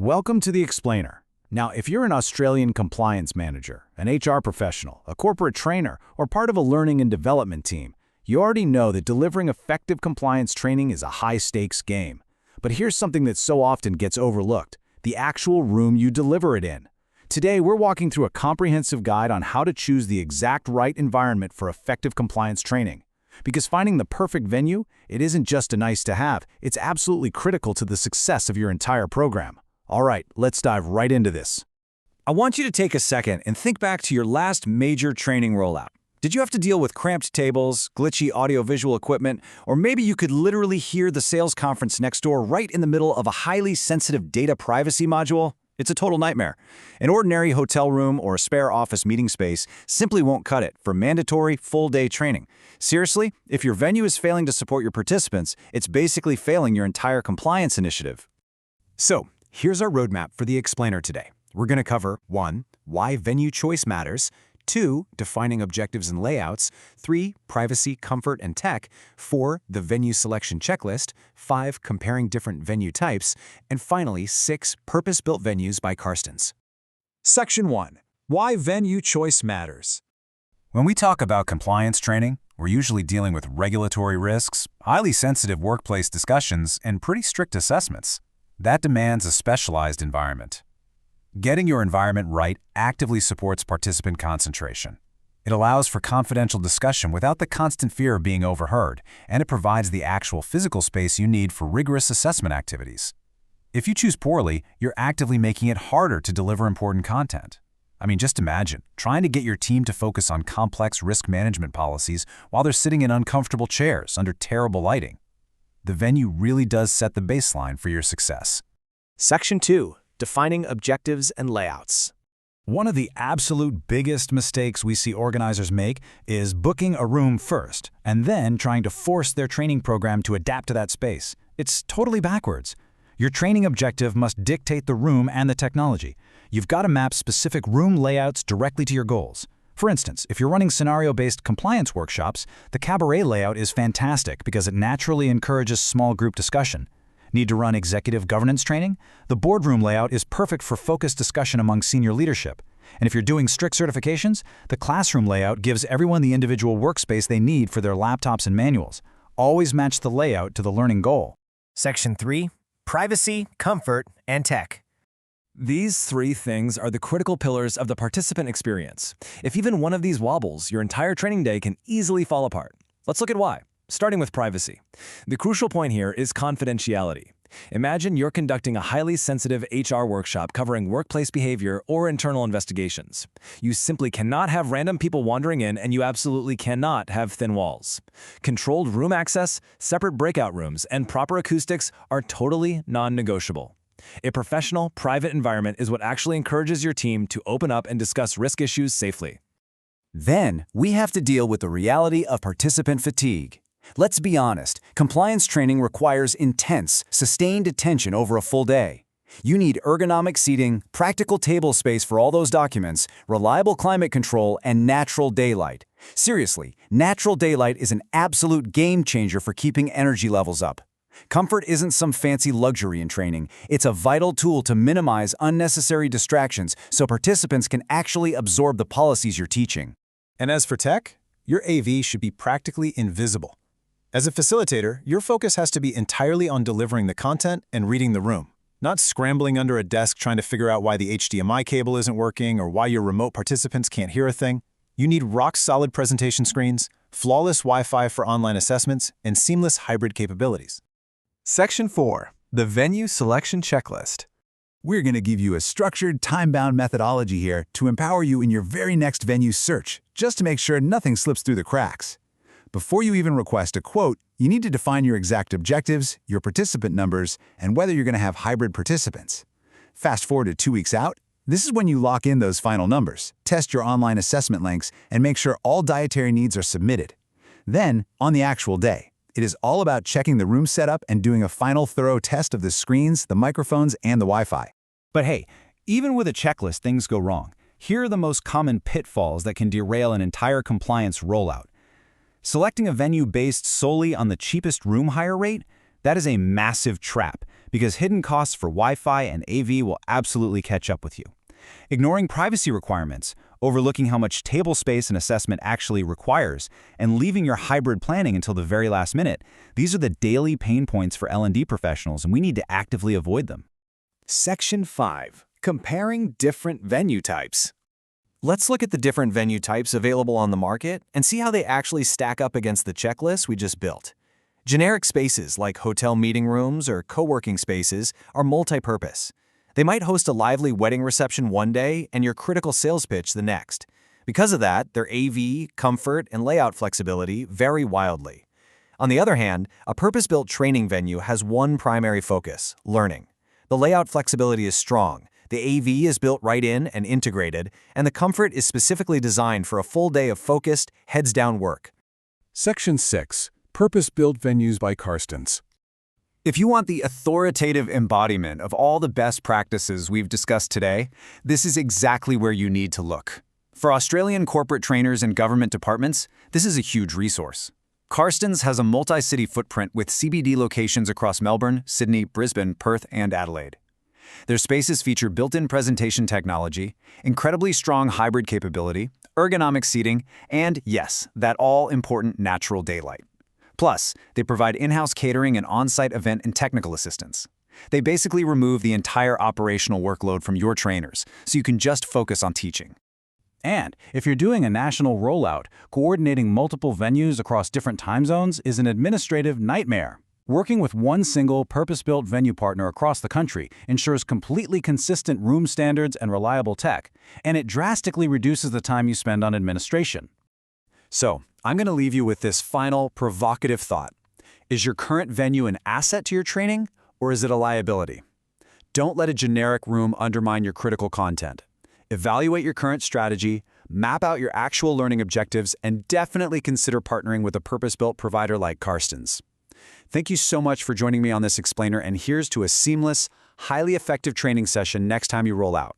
Welcome to The Explainer. Now, if you're an Australian compliance manager, an HR professional, a corporate trainer, or part of a learning and development team, you already know that delivering effective compliance training is a high-stakes game. But here's something that so often gets overlooked: the actual room you deliver it in. Today, we're walking through a comprehensive guide on how to choose the exact right environment for effective compliance training. Because finding the perfect venue, it isn't just a nice-to-have, it's absolutely critical to the success of your entire program. All right, let's dive right into this. I want you to take a second and think back to your last major training rollout. Did you have to deal with cramped tables, glitchy audiovisual equipment, or maybe you could literally hear the sales conference next door right in the middle of a highly sensitive data privacy module? It's a total nightmare. An ordinary hotel room or a spare office meeting space simply won't cut it for mandatory full-day training. Seriously, if your venue is failing to support your participants, it's basically failing your entire compliance initiative. So, here's our roadmap for the Explainer today. We're going to cover 1. Why venue choice matters, 2. Defining objectives and layouts, 3. Privacy, comfort, and tech, 4. The venue selection checklist, 5. Comparing different venue types, and finally 6. Purpose-built venues by Karstens. Section 1. Why venue choice matters. When we talk about compliance training, we're usually dealing with regulatory risks, highly sensitive workplace discussions, and pretty strict assessments. That demands a specialized environment. Getting your environment right actively supports participant concentration. It allows for confidential discussion without the constant fear of being overheard, and it provides the actual physical space you need for rigorous assessment activities. If you choose poorly, you're actively making it harder to deliver important content. I mean, just imagine trying to get your team to focus on complex risk management policies while they're sitting in uncomfortable chairs under terrible lighting. The venue really does set the baseline for your success. Section 2. Defining objectives and layouts. One of the absolute biggest mistakes we see organizers make is booking a room first and then trying to force their training program to adapt to that space. It's totally backwards. Your training objective must dictate the room and the technology. You've got to map specific room layouts directly to your goals. For instance, if you're running scenario-based compliance workshops, the cabaret layout is fantastic because it naturally encourages small group discussion. Need to run executive governance training? The boardroom layout is perfect for focused discussion among senior leadership. And if you're doing strict certifications, the classroom layout gives everyone the individual workspace they need for their laptops and manuals. Always match the layout to the learning goal. Section 3. Privacy, comfort, and tech. These 3 things are the critical pillars of the participant experience. If even one of these wobbles, your entire training day can easily fall apart. Let's look at why. Starting with privacy. The crucial point here is confidentiality. Imagine you're conducting a highly sensitive HR workshop covering workplace behavior or internal investigations. You simply cannot have random people wandering in, and you absolutely cannot have thin walls. Controlled room access, separate breakout rooms, and proper acoustics are totally non-negotiable. A professional, private environment is what actually encourages your team to open up and discuss risk issues safely. Then, we have to deal with the reality of participant fatigue. Let's be honest, compliance training requires intense, sustained attention over a full day. You need ergonomic seating, practical table space for all those documents, reliable climate control, and natural daylight. Seriously, natural daylight is an absolute game changer for keeping energy levels up. Comfort isn't some fancy luxury in training. It's a vital tool to minimize unnecessary distractions so participants can actually absorb the policies you're teaching. And as for tech, your AV should be practically invisible. As a facilitator, your focus has to be entirely on delivering the content and reading the room, not scrambling under a desk trying to figure out why the HDMI cable isn't working or why your remote participants can't hear a thing. You need rock-solid presentation screens, flawless Wi-Fi for online assessments, and seamless hybrid capabilities. Section 4. The Venue Selection Checklist. We're going to give you a structured, time-bound methodology here to empower you in your very next venue search, just to make sure nothing slips through the cracks. Before you even request a quote, you need to define your exact objectives, your participant numbers, and whether you're going to have hybrid participants. Fast forward to 2 weeks out, this is when you lock in those final numbers, test your online assessment links, and make sure all dietary needs are submitted. Then, on the actual day, it is all about checking the room setup and doing a final thorough test of the screens, the microphones, and the Wi-Fi. But hey, even with a checklist, things go wrong. Here are the most common pitfalls that can derail an entire compliance rollout. Selecting a venue based solely on the cheapest room hire rate? That is a massive trap, because hidden costs for Wi-Fi and AV will absolutely catch up with you. Ignoring privacy requirements, overlooking how much table space an assessment actually requires, and leaving your hybrid planning until the very last minute, these are the daily pain points for L&D professionals, and we need to actively avoid them. Section 5. Comparing different venue types. Let's look at the different venue types available on the market and see how they actually stack up against the checklist we just built. Generic spaces like hotel meeting rooms or co-working spaces are multi-purpose. They might host a lively wedding reception one day and your critical sales pitch the next. Because of that, their AV, comfort, and layout flexibility vary wildly. On the other hand, a purpose-built training venue has one primary focus: learning. The layout flexibility is strong, the AV is built right in and integrated, and the comfort is specifically designed for a full day of focused, heads-down work. Section 6. Purpose-built venues by Karstens. If you want the authoritative embodiment of all the best practices we've discussed today, this is exactly where you need to look. For Australian corporate trainers and government departments, this is a huge resource. Karstens has a multi-city footprint with CBD locations across Melbourne, Sydney, Brisbane, Perth, and Adelaide. Their spaces feature built-in presentation technology, incredibly strong hybrid capability, ergonomic seating, and, yes, that all-important natural daylight. Plus, they provide in-house catering and on-site event and technical assistance. They basically remove the entire operational workload from your trainers, so you can just focus on teaching. And if you're doing a national rollout, coordinating multiple venues across different time zones is an administrative nightmare. Working with one single purpose-built venue partner across the country ensures completely consistent room standards and reliable tech, and it drastically reduces the time you spend on administration. So, I'm going to leave you with this final, provocative thought. Is your current venue an asset to your training, or is it a liability? Don't let a generic room undermine your critical content. Evaluate your current strategy, map out your actual learning objectives, and definitely consider partnering with a purpose-built provider like Karstens. Thank you so much for joining me on this explainer, and here's to a seamless, highly effective training session next time you roll out.